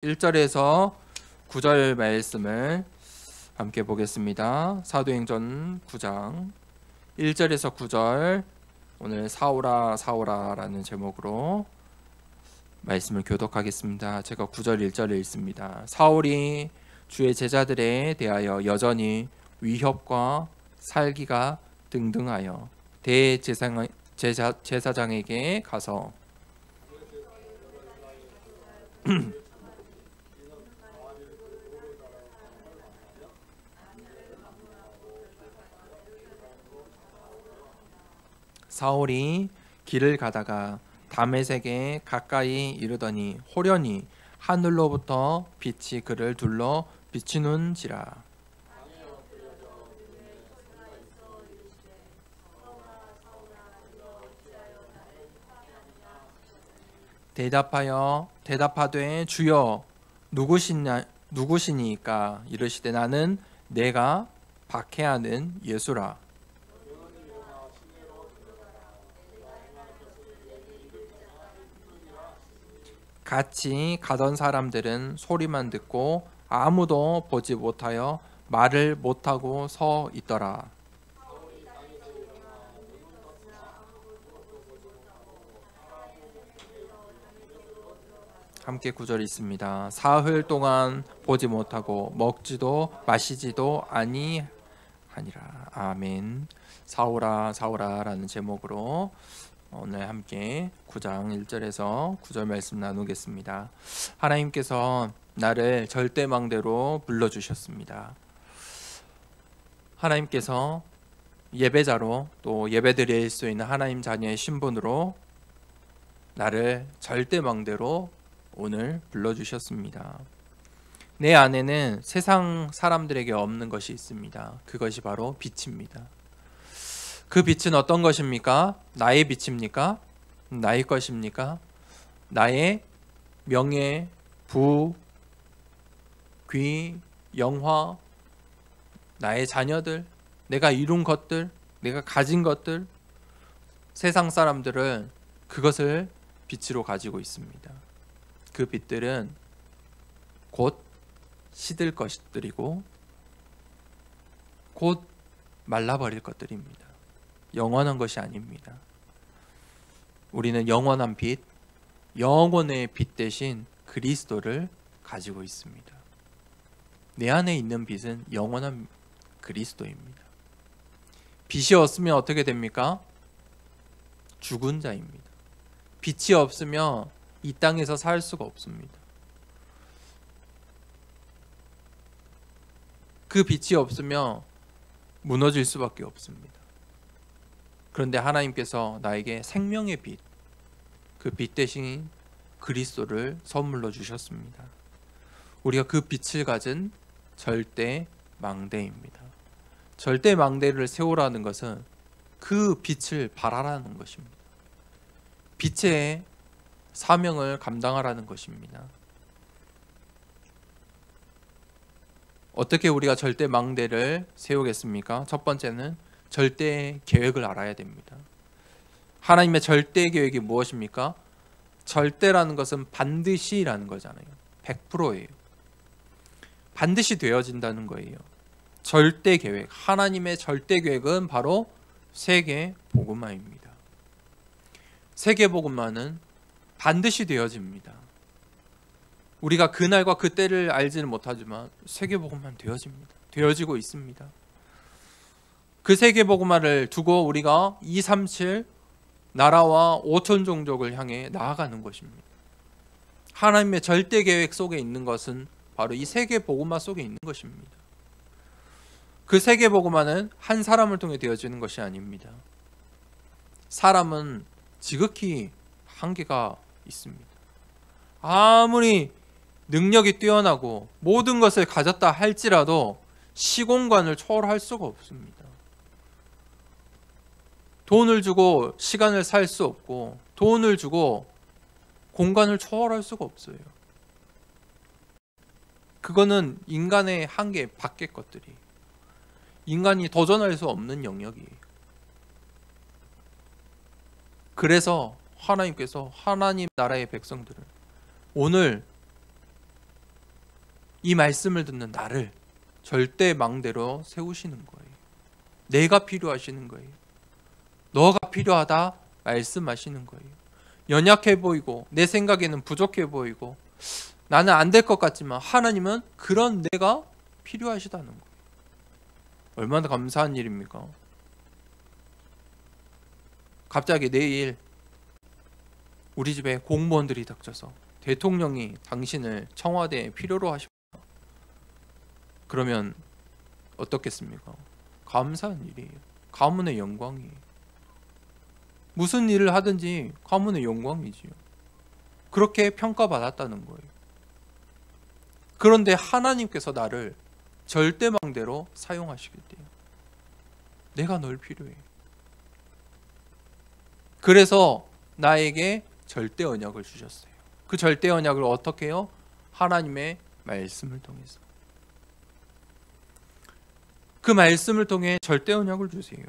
1절에서 9절 말씀을 함께 보겠습니다. 사도행전 9장 1절에서 9절, 오늘 사오라 사오라 라는 제목으로 말씀을 교독하겠습니다. 제가 9절 1절을 읽습니다. 사울이 주의 제자들에 대하여 여전히 위협과 살기가 등등하여 제사장에게 가서 사울이 길을 가다가 다메섹에 가까이 이르더니 호련히 하늘로부터 빛이 그를 둘러 비추는지라. 대답하되 주여 누구시니까? 이르시되 나는 내가 박해하는 예수라. 같이 가던 사람들은 소리만 듣고 아무도 보지 못하여 말을 못하고 서 있더라. 함께 구절 있습니다. 사흘 동안 보지 못하고 먹지도 마시지도 아니하니라. 아멘. 사오라 사오라 라는 제목으로 오늘 함께 9장 1절에서 9절 말씀 나누겠습니다. 하나님께서 나를 절대망대로 불러주셨습니다. 하나님께서 예배자로 또 예배드릴 수 있는 하나님 자녀의 신분으로 나를 절대망대로 오늘 불러주셨습니다. 내 안에는 세상 사람들에게 없는 것이 있습니다. 그것이 바로 빛입니다. 그 빛은 어떤 것입니까? 나의 빛입니까? 나의 것입니까? 나의 명예, 부, 귀, 영화, 나의 자녀들, 내가 이룬 것들, 내가 가진 것들, 세상 사람들은 그것을 빛으로 가지고 있습니다. 그 빛들은 곧 시들 것들이고 곧 말라버릴 것들입니다. 영원한 것이 아닙니다. 우리는 영원한 빛, 영원의 빛 대신 그리스도를 가지고 있습니다. 내 안에 있는 빛은 영원한 그리스도입니다. 빛이 없으면 어떻게 됩니까? 죽은 자입니다. 빛이 없으면 이 땅에서 살 수가 없습니다. 그 빛이 없으면 무너질 수밖에 없습니다. 그런데 하나님께서 나에게 생명의 빛, 그 빛 대신 그리스도를 선물로 주셨습니다. 우리가 그 빛을 가진 절대망대입니다. 절대망대를 세우라는 것은 그 빛을 발하라는 것입니다. 빛의 사명을 감당하라는 것입니다. 어떻게 우리가 절대망대를 세우겠습니까? 첫 번째는 절대 계획을 알아야 됩니다. 하나님의 절대 계획이 무엇입니까? 절대라는 것은 반드시라는 거잖아요. 100%예요. 반드시 되어진다는 거예요. 절대 계획, 하나님의 절대 계획은 바로 세계 복음화입니다. 세계 복음화는 반드시 되어집니다. 우리가 그날과 그때를 알지는 못하지만 세계 복음화는 되어집니다. 되어지고 있습니다. 그 세계 복음화를 두고 우리가 237 나라와 5천 종족을 향해 나아가는 것입니다. 하나님의 절대 계획 속에 있는 것은 바로 이 세계 복음화 속에 있는 것입니다. 그 세계 복음화는 한 사람을 통해 되어지는 것이 아닙니다. 사람은 지극히 한계가 있습니다. 아무리 능력이 뛰어나고 모든 것을 가졌다 할지라도 시공간을 초월할 수가 없습니다. 돈을 주고 시간을 살 수 없고 돈을 주고 공간을 초월할 수가 없어요. 그거는 인간의 한계 밖의 것들이, 인간이 도전할 수 없는 영역이에요. 그래서 하나님께서 하나님 나라의 백성들을 오늘 이 말씀을 듣는 나를 절대 망대로 세우시는 거예요. 내가 필요하시는 거예요. 너가 필요하다 말씀하시는 거예요. 연약해 보이고 내 생각에는 부족해 보이고 나는 안 될 것 같지만 하나님은 그런 내가 필요하시다는 거예요. 얼마나 감사한 일입니까? 갑자기 내일 우리 집에 공무원들이 닥쳐서 대통령이 당신을 청와대에 필요로 하십니다. 그러면 어떻겠습니까? 감사한 일이에요. 가문의 영광이에요. 무슨 일을 하든지 가문의 영광이지요. 그렇게 평가받았다는 거예요. 그런데 하나님께서 나를 절대망대로 사용하시겠대요. 내가 널 필요해. 그래서 나에게 절대 언약을 주셨어요. 그 절대 언약을 어떻게 해요? 하나님의 말씀을 통해서. 그 말씀을 통해 절대 언약을 주세요.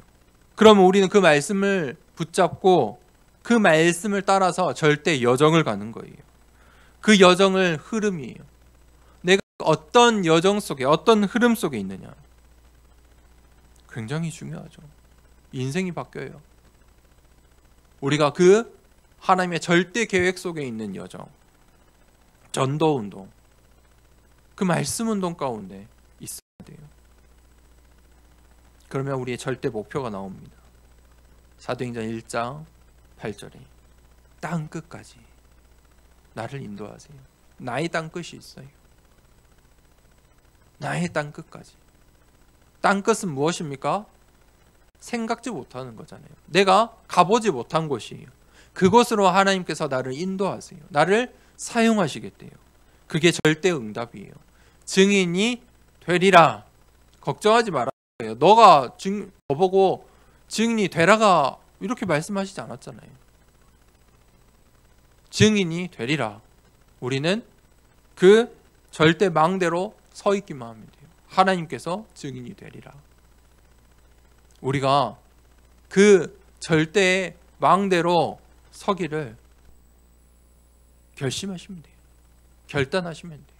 그러면 우리는 그 말씀을 붙잡고 그 말씀을 따라서 절대 여정을 가는 거예요. 그 여정을 흐름이에요. 내가 어떤 여정 속에 어떤 흐름 속에 있느냐. 굉장히 중요하죠. 인생이 바뀌어요. 우리가 그 하나님의 절대 계획 속에 있는 여정, 전도 운동, 그 말씀 운동 가운데 있어야 돼요. 그러면 우리의 절대 목표가 나옵니다. 사도행전 1장 8절에 땅 끝까지 나를 인도하세요. 나의 땅 끝이 있어요. 나의 땅 끝까지. 땅 끝은 무엇입니까? 생각지 못하는 거잖아요. 내가 가보지 못한 곳이에요. 그곳으로 하나님께서 나를 인도하세요. 나를 사용하시겠대요. 그게 절대 응답이에요. 증인이 되리라. 걱정하지 말아요. 너가 저보고 증인이 되라가 이렇게 말씀하시지 않았잖아요. 증인이 되리라. 우리는 그 절대 망대로 서 있기만 하면 돼요. 하나님께서 증인이 되리라. 우리가 그 절대 망대로 서기를 결심하시면 돼요. 결단하시면 돼요.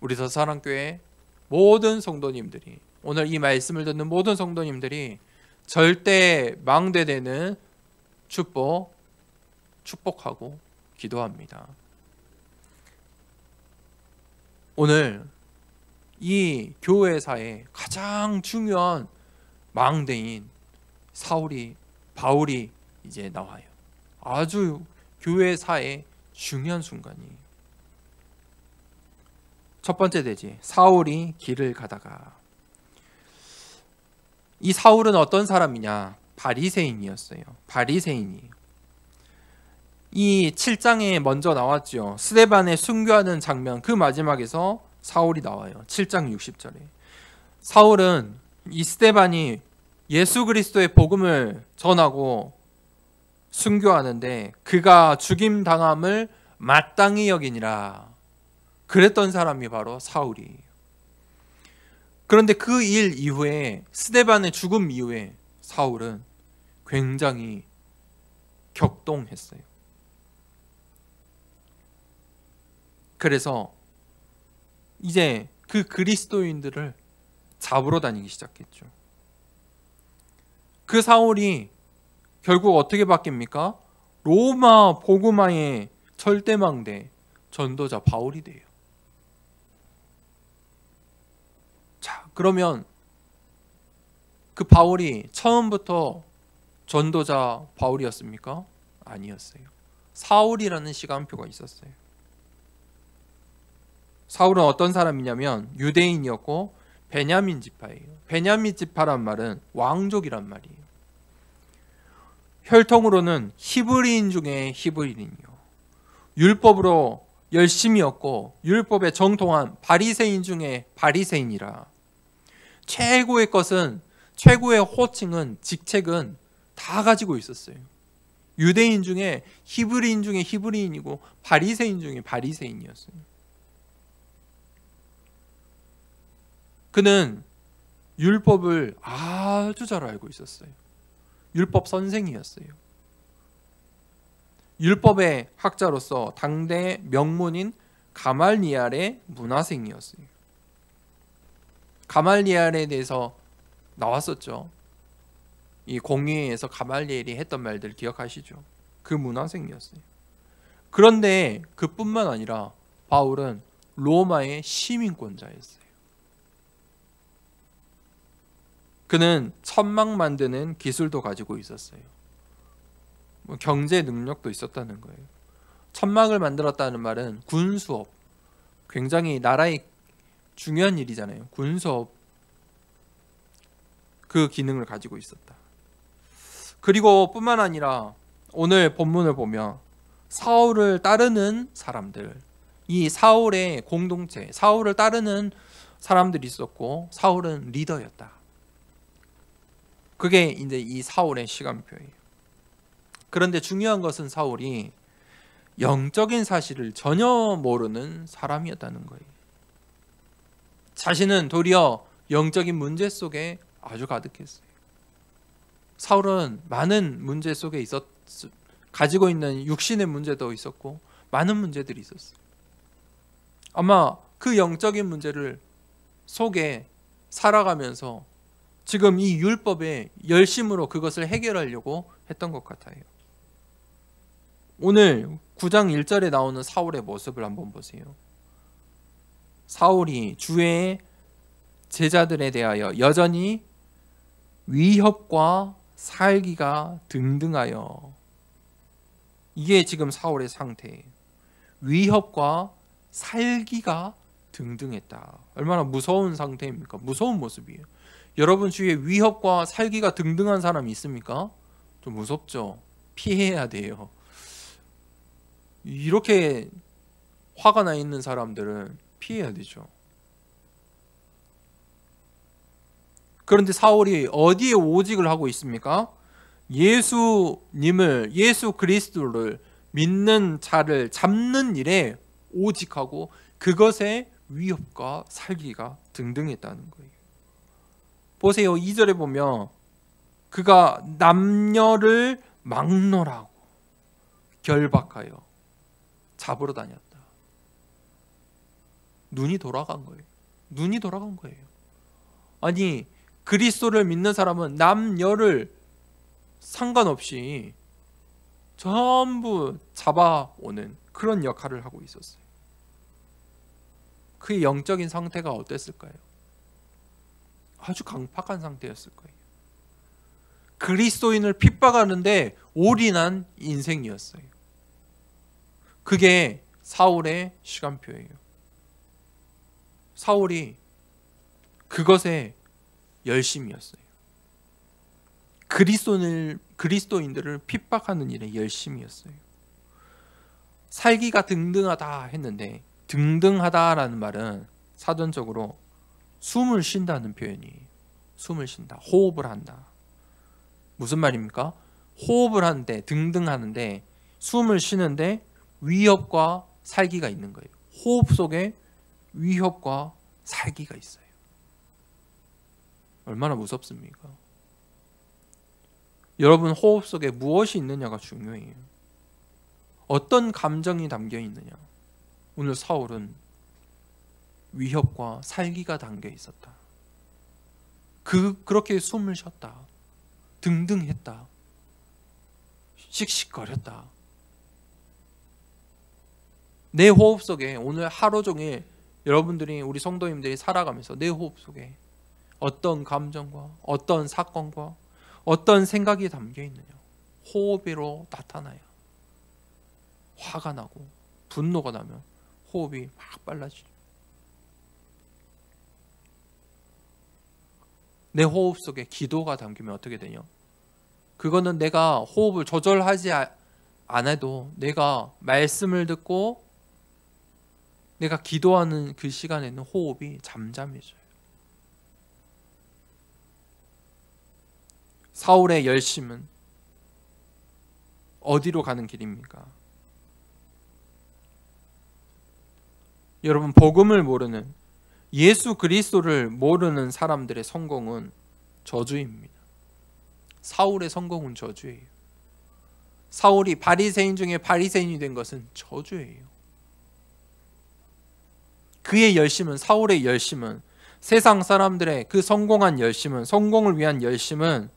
우리 더사랑교회 모든 성도님들이, 오늘 이 말씀을 듣는 모든 성도님들이 절대 망대되는 축복하고 기도합니다. 오늘 이 교회사의 가장 중요한 망대인 바울이 이제 나와요. 아주 교회사의 중요한 순간이에요. 첫 번째 대지, 사울이 길을 가다가. 이 사울은 어떤 사람이냐? 바리새인이었어요. 바리새인이에요. 이 7장에 먼저 나왔죠. 스데반의 순교하는 장면, 그 마지막에서 사울이 나와요. 7장 60절에. 사울은 이 스데반이 예수 그리스도의 복음을 전하고 순교하는데 그가 죽임 당함을 마땅히 여기니라. 그랬던 사람이 바로 사울이에요. 그런데 그 일 이후에, 스데반의 죽음 이후에 사울은 굉장히 격동했어요. 그래서 이제 그 그리스도인들을 잡으러 다니기 시작했죠. 그 사울이 결국 어떻게 바뀝니까? 로마 복음화의 절대망대 전도자 바울이 돼요. 자, 그러면 그 바울이 처음부터 전도자 바울이었습니까? 아니었어요. 사울이라는 시간표가 있었어요. 사울은 어떤 사람이냐면 유대인이었고 베냐민 지파예요. 베냐민 지파란 말은 왕족이란 말이에요. 혈통으로는 히브리인 중에 히브리인이요. 율법으로 열심이었고 율법에 정통한 바리새인 중에 바리새인이라. 최고의 것은, 최고의 호칭은, 직책은 다 가지고 있었어요. 유대인 중에 히브리인 중에 히브리인이고 바리새인 중에 바리새인이었어요. 그는 율법을 아주 잘 알고 있었어요. 율법 선생이었어요. 율법의 학자로서 당대 명문인 가말리엘의 문화생이었어요. 가말리엘에 대해서 나왔었죠. 이 공회에서 가말리엘이 했던 말들 기억하시죠? 그 문화생이었어요. 그런데 그뿐만 아니라 바울은 로마의 시민권자였어요. 그는 천막 만드는 기술도 가지고 있었어요. 경제 능력도 있었다는 거예요. 천막을 만들었다는 말은 군수업, 굉장히 나라의 중요한 일이잖아요. 군수업, 그 기능을 가지고 있었다. 그리고 뿐만 아니라 오늘 본문을 보면 사울을 따르는 사람들, 이 사울의 공동체, 사울을 따르는 사람들이 있었고 사울은 리더였다. 그게 이제 이 사울의 시간표예요. 그런데 중요한 것은 사울이 영적인 사실을 전혀 모르는 사람이었다는 거예요. 자신은 도리어 영적인 문제 속에 아주 가득했어요. 사울은 많은 문제 속에 가지고 있는 육신의 문제도 있었고 많은 문제들이 있었어요. 아마 그 영적인 문제를 속에 살아가면서 지금 이 율법에 열심으로 그것을 해결하려고 했던 것 같아요. 오늘 9장 1절에 나오는 사울의 모습을 한번 보세요. 사울이 주의 제자들에 대하여 여전히 위협과 살기가 등등하여, 이게 지금 사울의 상태예요. 위협과 살기가 등등했다. 얼마나 무서운 상태입니까? 무서운 모습이에요. 여러분 주위에 위협과 살기가 등등한 사람이 있습니까? 좀 무섭죠? 피해야 돼요. 이렇게 화가 나 있는 사람들은 피해야 되죠. 그런데 사울이 어디에 오직을 하고 있습니까? 예수님을, 예수 그리스도를 믿는 자를 잡는 일에 오직하고 그것에 위협과 살기가 등등했다는 거예요. 보세요. 2절에 보면 그가 남녀를 막론하고 결박하여 잡으러 다녔다. 눈이 돌아간 거예요. 눈이 돌아간 거예요. 아니, 그리스도를 믿는 사람은 남녀를 상관없이 전부 잡아오는 그런 역할을 하고 있었어요. 그의 영적인 상태가 어땠을까요? 아주 강팍한 상태였을 거예요. 그리스도인을 핍박하는데 올인한 인생이었어요. 그게 사울의 시간표예요. 사울이 그것에 열심이었어요. 그리스도인들을 핍박하는 일에 열심이었어요. 살기가 등등하다 했는데, 등등하다라는 말은 사전적으로 숨을 쉰다는 표현이에요. 숨을 쉰다, 호흡을 한다. 무슨 말입니까? 호흡을 하는데, 등등하는데 숨을 쉬는데 위협과 살기가 있는 거예요. 호흡 속에 위협과 살기가 있어요. 얼마나 무섭습니까? 여러분, 호흡 속에 무엇이 있느냐가 중요해요. 어떤 감정이 담겨 있느냐. 오늘 사울은 위협과 살기가 담겨 있었다. 그렇게 숨을 쉬었다. 등등했다. 씩씩거렸다. 내 호흡 속에 오늘 하루 종일 여러분들이, 우리 성도님들이 살아가면서 내 호흡 속에 어떤 감정과 어떤 사건과 어떤 생각이 담겨 있느냐. 호흡으로 나타나요. 화가 나고 분노가 나면 호흡이 막 빨라지죠. 내 호흡 속에 기도가 담기면 어떻게 되냐? 그거는 내가 호흡을 조절하지 않아도 내가 말씀을 듣고 내가 기도하는 그 시간에는 호흡이 잠잠해져요. 사울의 열심은 어디로 가는 길입니까? 여러분, 복음을 모르는, 예수 그리스도를 모르는 사람들의 성공은 저주입니다. 사울의 성공은 저주예요. 사울이 바리새인 중에 바리새인이 된 것은 저주예요. 그의 열심은, 사울의 열심은, 세상 사람들의 그 성공한 열심은, 성공을 위한 열심은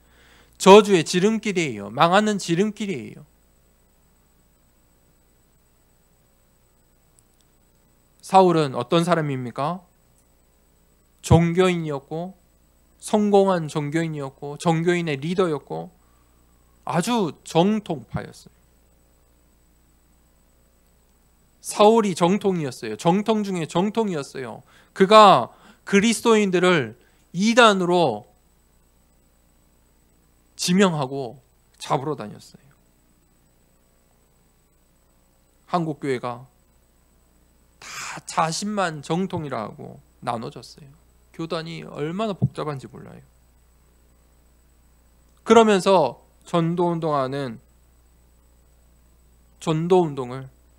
저주의 지름길이에요. 망하는 지름길이에요. 사울은 어떤 사람입니까? 종교인이었고, 성공한 종교인이었고, 종교인의 리더였고, 아주 정통파였어요. 사울이 정통이었어요. 정통 중에 정통이었어요. 그가 그리스도인들을 이단으로 지명하고 잡으러 다녔어요. 한국교회가 다 자신만 정통이라 하고 나눠졌어요. 교단이 얼마나 복잡한지 몰라요. 그러면서 전도운동을,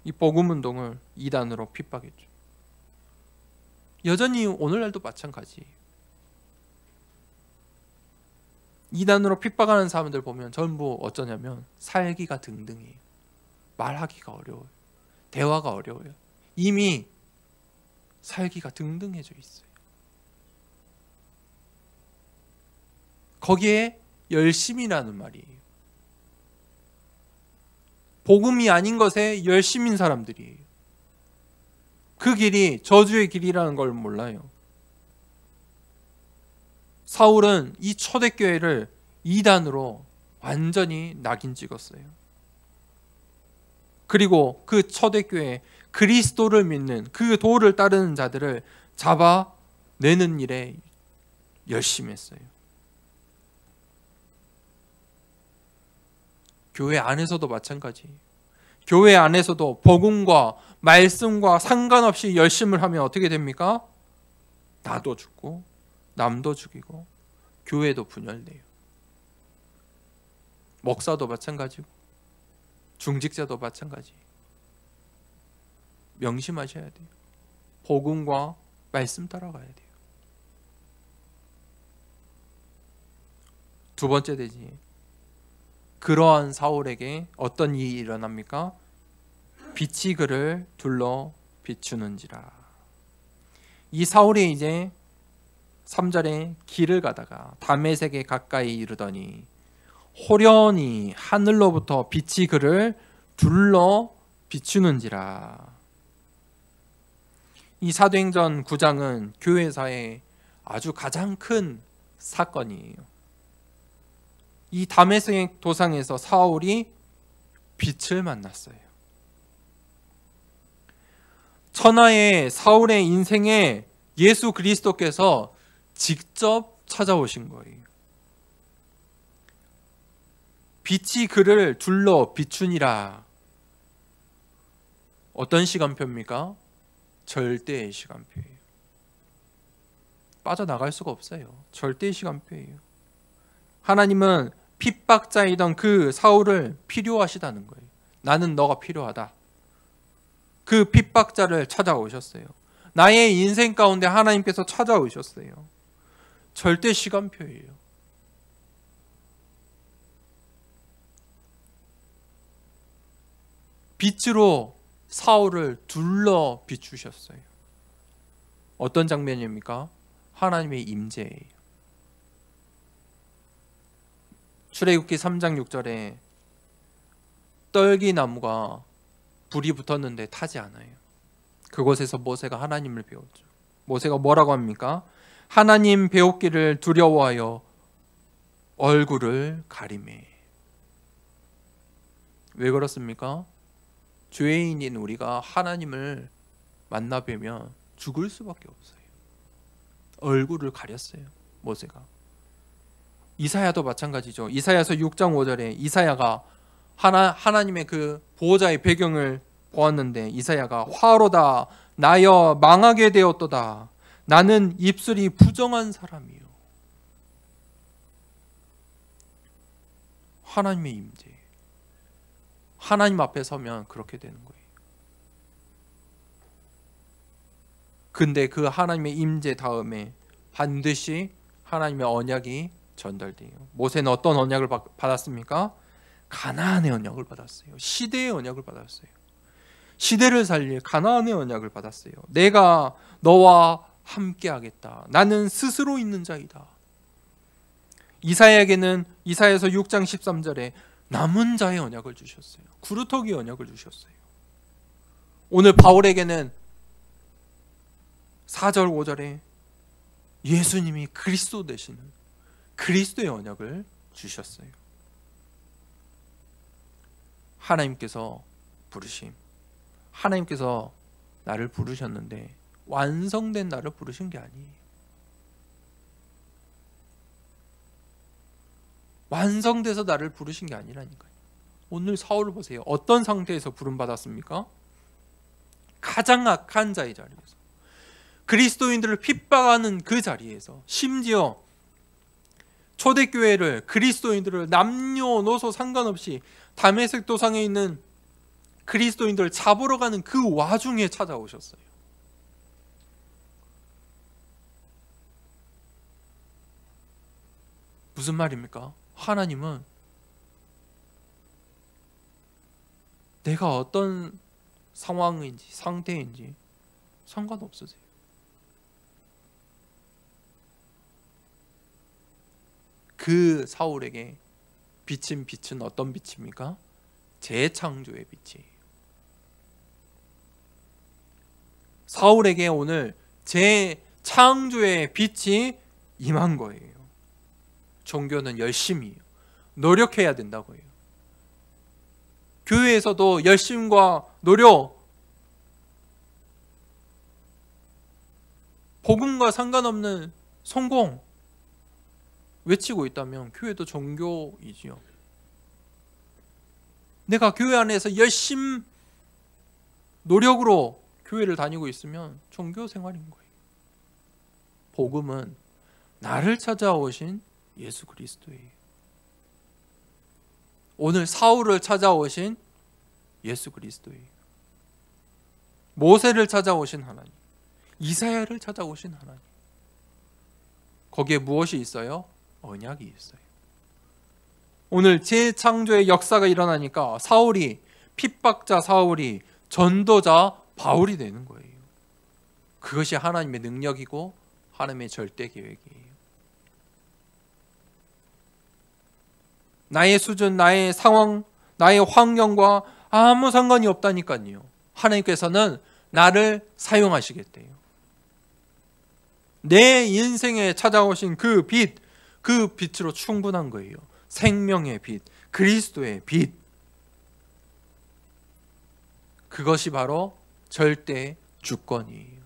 이 복음운동을 이단으로 핍박했죠. 여전히 오늘날도 마찬가지예요. 이단으로 핍박하는 사람들 보면 전부 어쩌냐면 살기가 등등해요. 말하기가 어려워요. 대화가 어려워요. 이미 살기가 등등해져 있어요. 거기에 열심이라는 말이에요. 복음이 아닌 것에 열심인 사람들이에요. 그 길이 저주의 길이라는 걸 몰라요. 사울은 이 초대교회를 이단으로 완전히 낙인 찍었어요. 그리고 그 초대교회, 그리스도를 믿는 그 도를 따르는 자들을 잡아내는 일에 열심히 했어요. 교회 안에서도 마찬가지예요. 교회 안에서도 복음과 말씀과 상관없이 열심을 하면 어떻게 됩니까? 나도 죽고 남도 죽이고 교회도 분열돼요. 목사도 마찬가지고 중직자도 마찬가지. 명심하셔야 돼요. 복음과 말씀 따라가야 돼요. 두 번째 되지. 그러한 사울에게 어떤 일이 일어납니까? 빛이 그를 둘러 비추는지라. 이 사울이 이제 3절에 길을 가다가 다메섹에 가까이 이르더니 호련히 하늘로부터 빛이 그를 둘러 비추는지라. 이 사도행전 9장은 교회사의 아주 가장 큰 사건이에요. 이 다메섹 도상에서 사울이 빛을 만났어요. 천하의 사울의 인생에 예수 그리스도께서 직접 찾아오신 거예요. 빛이 그를 둘러 비추니라. 어떤 시간표입니까? 절대의 시간표예요. 빠져나갈 수가 없어요. 절대의 시간표예요. 하나님은 핍박자이던 그 사울을 필요하시다는 거예요. 나는 너가 필요하다. 그 핍박자를 찾아오셨어요. 나의 인생 가운데 하나님께서 찾아오셨어요. 절대 시간표예요. 빛으로 사울을 둘러 비추셨어요. 어떤 장면입니까? 하나님의 임재예요. 출애굽기 3장 6절에 떨기나무가 불이 붙었는데 타지 않아요. 그곳에서 모세가 하나님을 배웠죠. 모세가 뭐라고 합니까? 하나님 배웠기를 두려워하여 얼굴을 가리매. 왜 그렇습니까? 죄인인 우리가 하나님을 만나 뵈면 죽을 수밖에 없어요. 얼굴을 가렸어요, 모세가. 이사야도 마찬가지죠. 이사야서 6장 5절에 이사야가 하나님의 그 보호자의 배경을 보았는데 이사야가 화로다 나여 망하게 되었도다. 나는 입술이 부정한 사람이요. 하나님의 임재. 하나님 앞에 서면 그렇게 되는 거예요. 근데 그 하나님의 임재 다음에 반드시 하나님의 언약이 전달돼요. 모세는 어떤 언약을 받았습니까? 가나안의 언약을 받았어요. 시대의 언약을 받았어요. 시대를 살릴 가나안의 언약을 받았어요. 내가 너와 함께하겠다. 나는 스스로 있는 자이다. 이사야에게는 이사야서 6장 13절에 남은 자의 언약을 주셨어요. 구루터기 언약을 주셨어요. 오늘 바울에게는 4절 5절에 예수님이 그리스도 되시는 그리스도의 언약을 주셨어요. 하나님께서 부르심, 하나님께서 나를 부르셨는데 완성된 나를 부르신 게 아니에요. 완성돼서 나를 부르신 게 아니라니까요. 오늘 사울을 보세요. 어떤 상태에서 부름받았습니까? 가장 악한 자의 자리에서, 그리스도인들을 핍박하는 그 자리에서, 심지어 초대교회를, 그리스도인들을 남녀노소 상관없이 다메섹 도상에 있는 그리스도인들을 잡으러 가는 그 와중에 찾아오셨어요. 무슨 말입니까? 하나님은 내가 어떤 상황인지 상태인지 상관없으세요. 그 사울에게 비친 빛은 어떤 빛입니까? 재창조의 빛이에요. 사울에게 오늘 재창조의 빛이 임한 거예요. 종교는 열심히 노력해야 된다고 해요. 교회에서도 열심과 노력, 복음과 상관없는 성공 외치고 있다면 교회도 종교이지요. 내가 교회 안에서 열심 노력으로 교회를 다니고 있으면 종교 생활인 거예요. 복음은 나를 찾아오신 예수 그리스도예요. 오늘 사울을 찾아오신 예수 그리스도예요. 모세를 찾아오신 하나님, 이사야를 찾아오신 하나님. 거기에 무엇이 있어요? 언약이 있어요. 오늘 재창조의 역사가 일어나니까 사울이, 핍박자 사울이 전도자 바울이 되는 거예요. 그것이 하나님의 능력이고 하나님의 절대 계획이에요. 나의 수준, 나의 상황, 나의 환경과 아무 상관이 없다니까요. 하나님께서는 나를 사용하시겠대요. 내 인생에 찾아오신 그 빛, 그 빛으로 충분한 거예요. 생명의 빛, 그리스도의 빛. 그것이 바로 절대 주권이에요.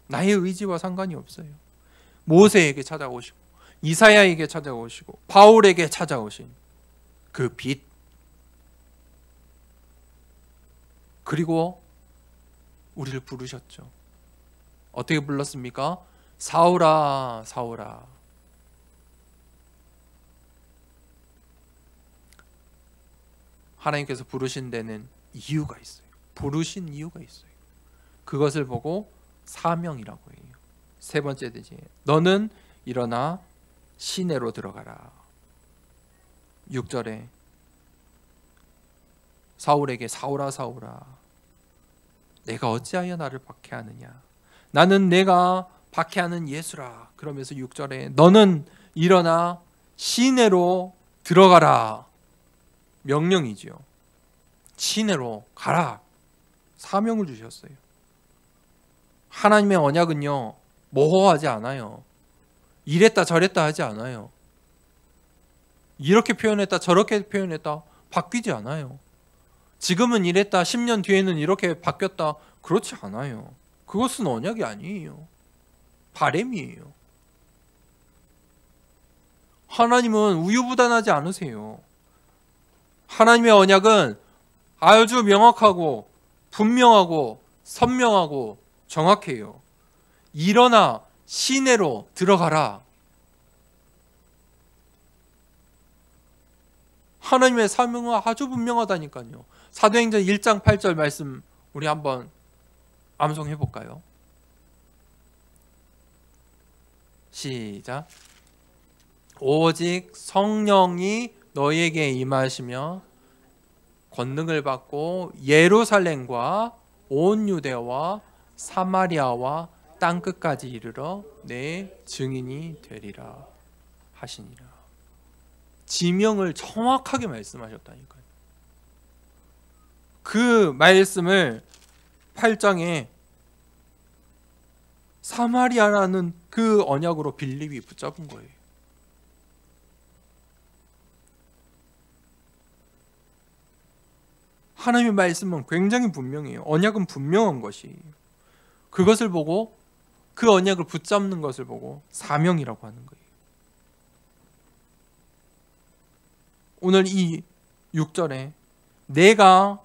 나의 의지와 상관이 없어요. 모세에게 찾아오시고 이사야에게 찾아오시고 바울에게 찾아오신 그 빛, 그리고 우리를 부르셨죠. 어떻게 불렀습니까? 사울아, 사울아. 하나님께서 부르신 데는 이유가 있어요. 부르신 이유가 있어요. 그것을 보고 사명이라고 해요. 세 번째 되지. 너는 일어나 시내로 들어가라. 6절에 사울에게 사울아 사울아 내가 어찌하여 나를 박해하느냐. 나는 내가 박해하는 예수라. 그러면서 6절에 너는 일어나 시내로 들어가라. 명령이지요. 시내로 가라. 사명을 주셨어요. 하나님의 언약은요, 모호하지 않아요. 이랬다 저랬다 하지 않아요. 이렇게 표현했다 저렇게 표현했다 바뀌지 않아요. 지금은 이랬다 10년 뒤에는 이렇게 바뀌었다 그렇지 않아요. 그것은 언약이 아니에요. 바램이에요. 하나님은 우유부단하지 않으세요. 하나님의 언약은 아주 명확하고 분명하고 선명하고 정확해요. 일어나 시내로 들어가라. 하나님의 사명은 아주 분명하다니까요. 사도행전 1장 8절 말씀 우리 한번 암송해 볼까요? 시작. 오직 성령이 너희에게 임하시며 권능을 받고 예루살렘과 온 유대와 사마리아와 땅끝까지 이르러 내 증인이 되리라 하시니라. 지명을 정확하게 말씀하셨다니까요. 그 말씀을 8장에 사마리아라는 그 언약으로 빌립이 붙잡은 거예요. 하나님의 말씀은 굉장히 분명해요. 언약은 분명한 것이. 그것을 보고 그 언약을 붙잡는 것을 보고 사명이라고 하는 거예요. 오늘 이 6절에 내가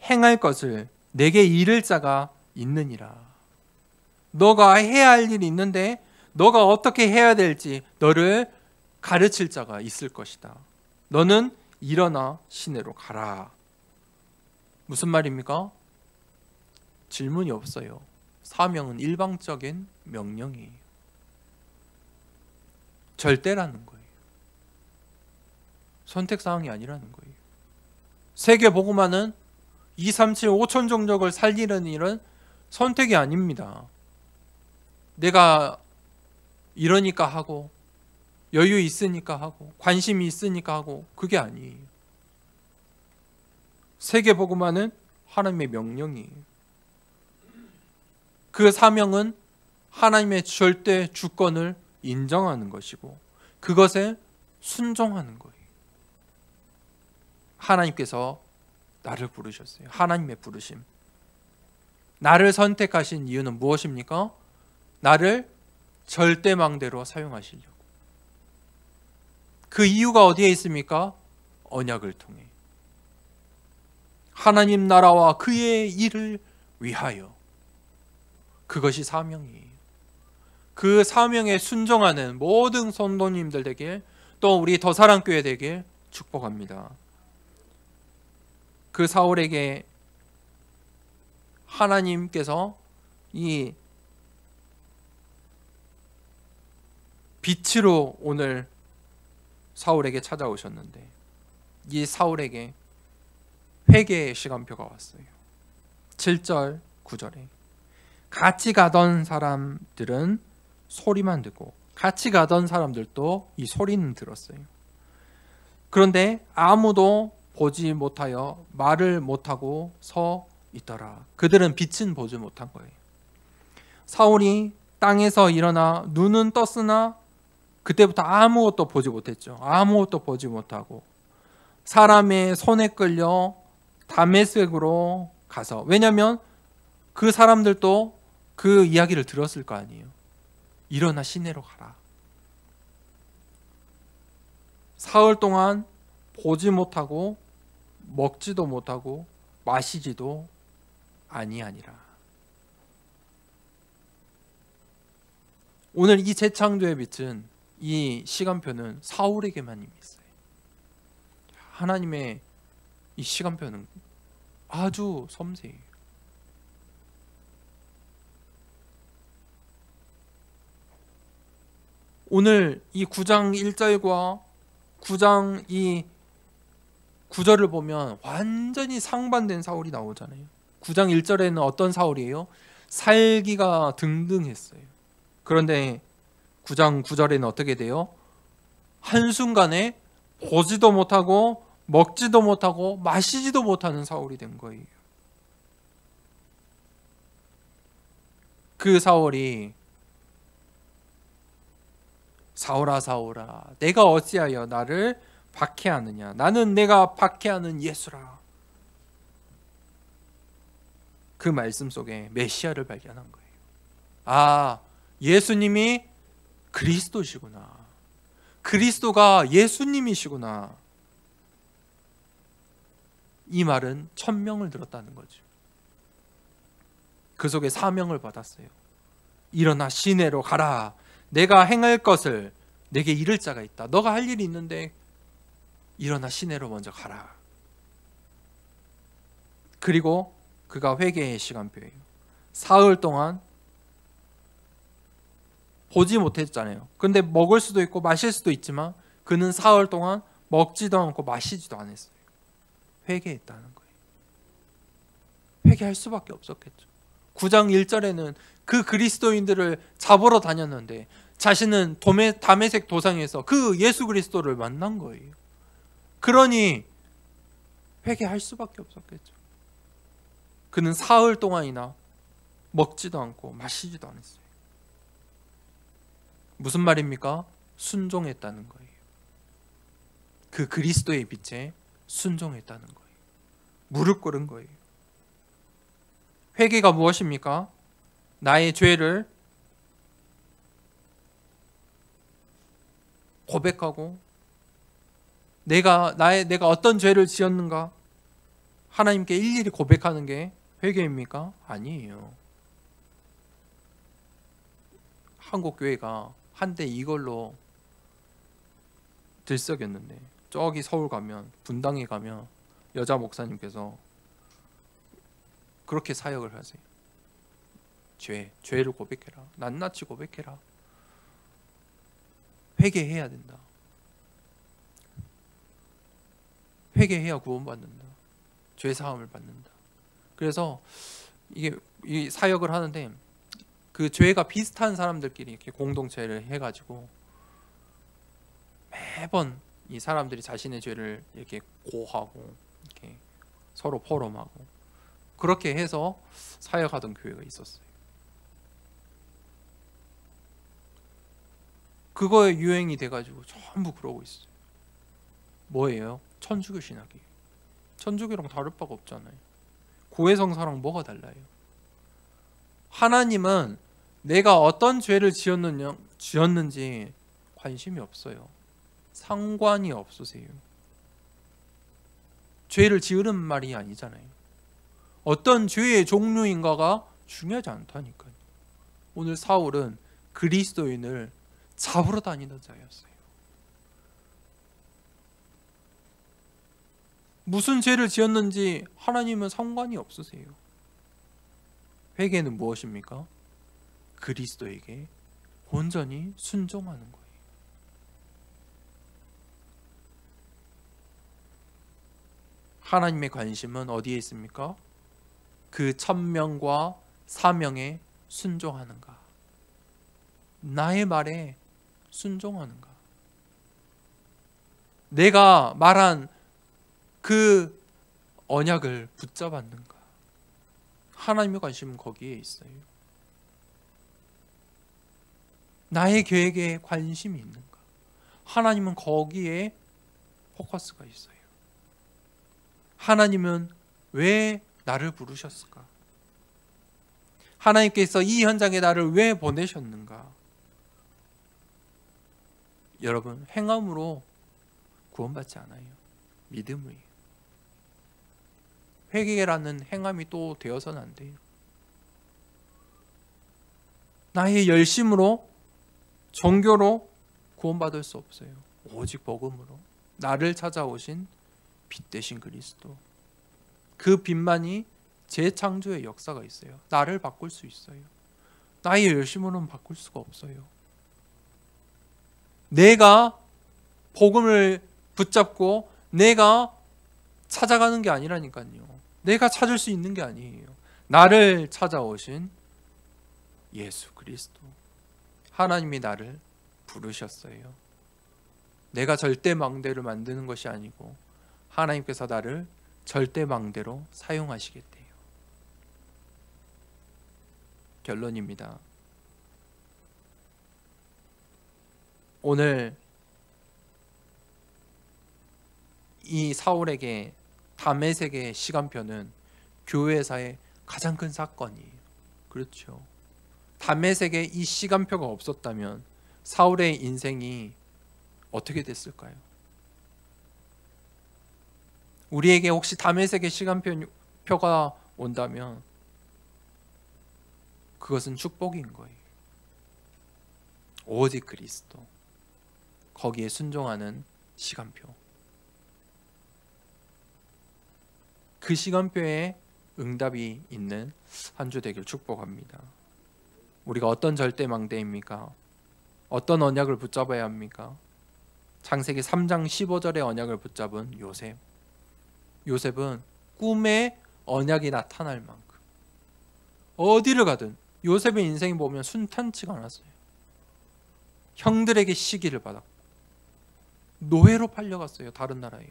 행할 것을 내게 이를 자가 있느니라. 너가 해야 할 일이 있는데 너가 어떻게 해야 될지 너를 가르칠 자가 있을 것이다. 너는 일어나 시내로 가라. 무슨 말입니까? 질문이 없어요. 사명은 일방적인 명령이에요. 절대라는 거예요. 선택사항이 아니라는 거예요. 세계복음화는 237, 5천 종족을 살리는 일은 선택이 아닙니다. 내가 이러니까 하고 여유 있으니까 하고 관심이 있으니까 하고 그게 아니에요. 세계복음화는 하나님의 명령이에요. 그 사명은 하나님의 절대 주권을 인정하는 것이고 그것에 순종하는 거예요. 하나님께서 나를 부르셨어요. 하나님의 부르심. 나를 선택하신 이유는 무엇입니까? 나를 절대망대로 사용하시려고. 그 이유가 어디에 있습니까? 언약을 통해. 하나님 나라와 그의 일을 위하여. 그것이 사명이에요. 그 사명에 순종하는 모든 성도님들 되길, 또 우리 더사랑교회 되길 축복합니다. 그 사울에게 하나님께서 이 빛으로 오늘 사울에게 찾아오셨는데 이 사울에게 회개의 시간표가 왔어요. 7절 9절에 같이 가던 사람들은 소리만 듣고 같이 가던 사람들도 이 소리는 들었어요. 그런데 아무도 보지 못하여 말을 못하고 서 있더라. 그들은 빛은 보지 못한 거예요. 사울이 땅에서 일어나 눈은 떴으나 그때부터 아무것도 보지 못했죠. 아무것도 보지 못하고 사람의 손에 끌려 다메섹으로 가서, 왜냐하면 그 사람들도 그 이야기를 들었을 거 아니에요. 일어나 시내로 가라. 사흘 동안 보지 못하고 먹지도 못하고 마시지도 아니하니라. 오늘 이 재창조의 빛은, 이 시간표는 사울에게만 있어요. 하나님의 이 시간표는 아주 섬세해요. 오늘 이 9장 1절과 9장 이 9절을 보면 완전히 상반된 사울이 나오잖아요. 9장 1절에는 어떤 사울이에요? 살기가 등등했어요. 그런데 9장 9절에는 어떻게 돼요? 한순간에 보지도 못하고 먹지도 못하고 마시지도 못하는 사울이 된 거예요. 그 사울이 사울아 사울아 내가 어찌하여 나를 박해하느냐, 나는 내가 박해하는 예수라. 그 말씀 속에 메시아를 발견한 거예요. 아, 예수님이 그리스도시구나. 그리스도가 예수님이시구나. 이 말은 천명을 들었다는 거죠. 그 속에 사명을 받았어요. 일어나 시내로 가라. 내가 행할 것을 내게 이를 자가 있다. 너가 할 일이 있는데 일어나 시내로 먼저 가라. 그리고 그가 회개의 시간표예요. 사흘 동안 보지 못했잖아요. 근데 먹을 수도 있고 마실 수도 있지만 그는 사흘 동안 먹지도 않고 마시지도 않았어요. 회개했다는 거예요. 회개할 수밖에 없었겠죠. 9장 1절에는 그 그리스도인들을 잡으러 다녔는데 자신은 다메섹 도상에서 그 예수 그리스도를 만난 거예요. 그러니 회개할 수밖에 없었겠죠. 그는 사흘 동안이나 먹지도 않고 마시지도 않았어요. 무슨 말입니까? 순종했다는 거예요. 그 그리스도의 빛에 순종했다는 거예요. 무릎 꿇은 거예요. 회개가 무엇입니까? 나의 죄를 고백하고 내가 어떤 죄를 지었는가 하나님께 일일이 고백하는 게 회개입니까? 아니에요. 한국 교회가 한때 이걸로 들썩였는데 저기 서울 가면 분당에 가면 여자 목사님께서 그렇게 사역을 하세요. 죄를 고백해라. 낱낱이 고백해라. 회개해야 된다. 회개해야 구원받는다. 죄 사함을 받는다. 그래서 이 사역을 하는데 그 죄가 비슷한 사람들끼리 이렇게 공동체를 해가지고 매번 이 사람들이 자신의 죄를 이렇게 고하고 이렇게 서로 포럼하고 그렇게 해서 사역하던 교회가 있었어요. 그거에 유행이 돼가지고 전부 그러고 있어요. 뭐예요? 천주교 신학이에요. 천주교랑 다를 바가 없잖아요. 고해성사랑 뭐가 달라요? 하나님은 내가 어떤 죄를 지었는지 관심이 없어요. 상관이 없으세요. 죄를 지으는 말이 아니잖아요. 어떤 죄의 종류인가가 중요하지 않다니까요. 오늘 사울은 그리스도인을 잡으러 다니던 자였어요. 무슨 죄를 지었는지 하나님은 상관이 없으세요. 회개는 무엇입니까? 그리스도에게 온전히 순종하는 거예요. 하나님의 관심은 어디에 있습니까? 그 천명과 사명에 순종하는가? 나의 말에 순종하는가? 내가 말한 그 언약을 붙잡았는가? 하나님의 관심은 거기에 있어요. 나의 계획에 관심이 있는가? 하나님은 거기에 포커스가 있어요. 하나님은 왜 나를 부르셨을까? 하나님께서 이 현장에 나를 왜 보내셨는가? 여러분, 행함으로 구원받지 않아요. 믿음이에요. 회개라는 행함이 또 되어서는 안 돼요. 나의 열심으로 종교로 구원받을 수 없어요. 오직 복음으로 나를 찾아오신 빛 되신 그리스도, 그 빛만이 재창조의 역사가 있어요. 나를 바꿀 수 있어요. 나의 열심으로는 바꿀 수가 없어요. 내가 복음을 붙잡고 내가 찾아가는 게 아니라니까요. 내가 찾을 수 있는 게 아니에요. 나를 찾아오신 예수 그리스도, 하나님이 나를 부르셨어요. 내가 절대망대를 만드는 것이 아니고 하나님께서 나를 절대망대로 사용하시겠대요. 결론입니다. 오늘 이 사울에게 다메섹의 시간표는 교회사의 가장 큰 사건이에요. 그렇죠. 다메섹에 이 시간표가 없었다면 사울의 인생이 어떻게 됐을까요? 우리에게 혹시 다메섹의 시간표가 온다면 그것은 축복인 거예요. 오직 그리스도, 거기에 순종하는 시간표, 그 시간표에 응답이 있는 한 주 되길 축복합니다. 우리가 어떤 절대망대입니까? 어떤 언약을 붙잡아야 합니까? 창세기 3장 15절의 언약을 붙잡은 요셉. 요셉은 꿈에 언약이 나타날 만큼 어디를 가든 요셉의 인생이 보면 순탄치가 않았어요. 형들에게 시기를 받았고 노예로 팔려갔어요. 다른 나라에.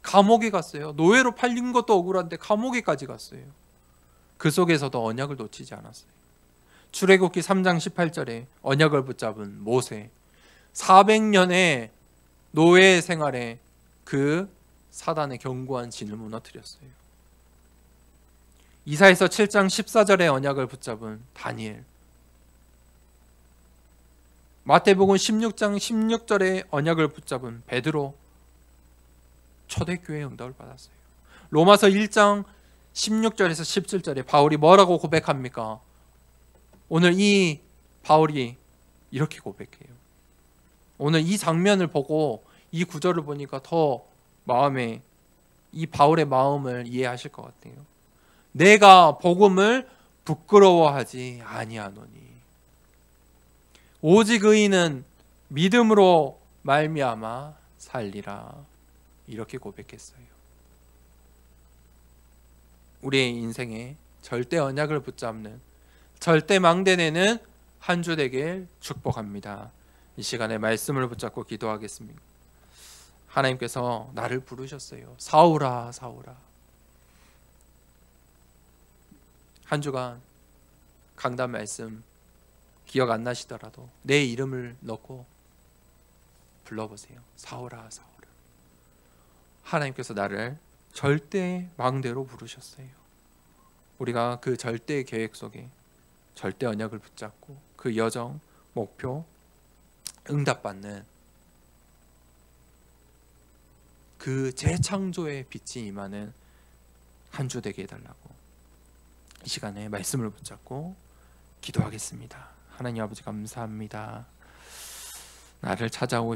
감옥에 갔어요. 노예로 팔린 것도 억울한데 감옥에까지 갔어요. 그 속에서도 언약을 놓치지 않았어요. 출애굽기 3장 18절에 언약을 붙잡은 모세, 400년의 노예 생활에 그 사단의 견고한 진을 무너뜨렸어요. 이사야서 7장 14절에 언약을 붙잡은 다니엘, 마태복음 16장 16절에 언약을 붙잡은 베드로, 초대교회의 응답을 받았어요. 로마서 1장 16절에서 17절에 바울이 뭐라고 고백합니까? 오늘 이 바울이 이렇게 고백해요. 오늘 이 장면을 보고 이 구절을 보니까 더 마음에 이 바울의 마음을 이해하실 것 같아요. 내가 복음을 부끄러워하지 아니하노니 오직 의인은 믿음으로 말미암아 살리라. 이렇게 고백했어요. 우리의 인생에 절대 언약을 붙잡는, 절대 망대내는 한 주 되길 축복합니다. 이 시간에 말씀을 붙잡고 기도하겠습니다. 하나님께서 나를 부르셨어요. 사울아, 사울아. 한 주간 강단 말씀 기억 안 나시더라도 내 이름을 넣고 불러보세요. 사울아, 사울아. 하나님께서 나를 절대 망대로 부르셨어요. 우리가 그 절대 계획 속에 절대 언약을 붙잡고 그 여정, 목표, 응답받는 그 재창조의 빛이 임하는 한 주 되게 해달라고 이 시간에 말씀을 붙잡고 기도하겠습니다. 하나님 아버지 감사합니다. 나를 찾아오시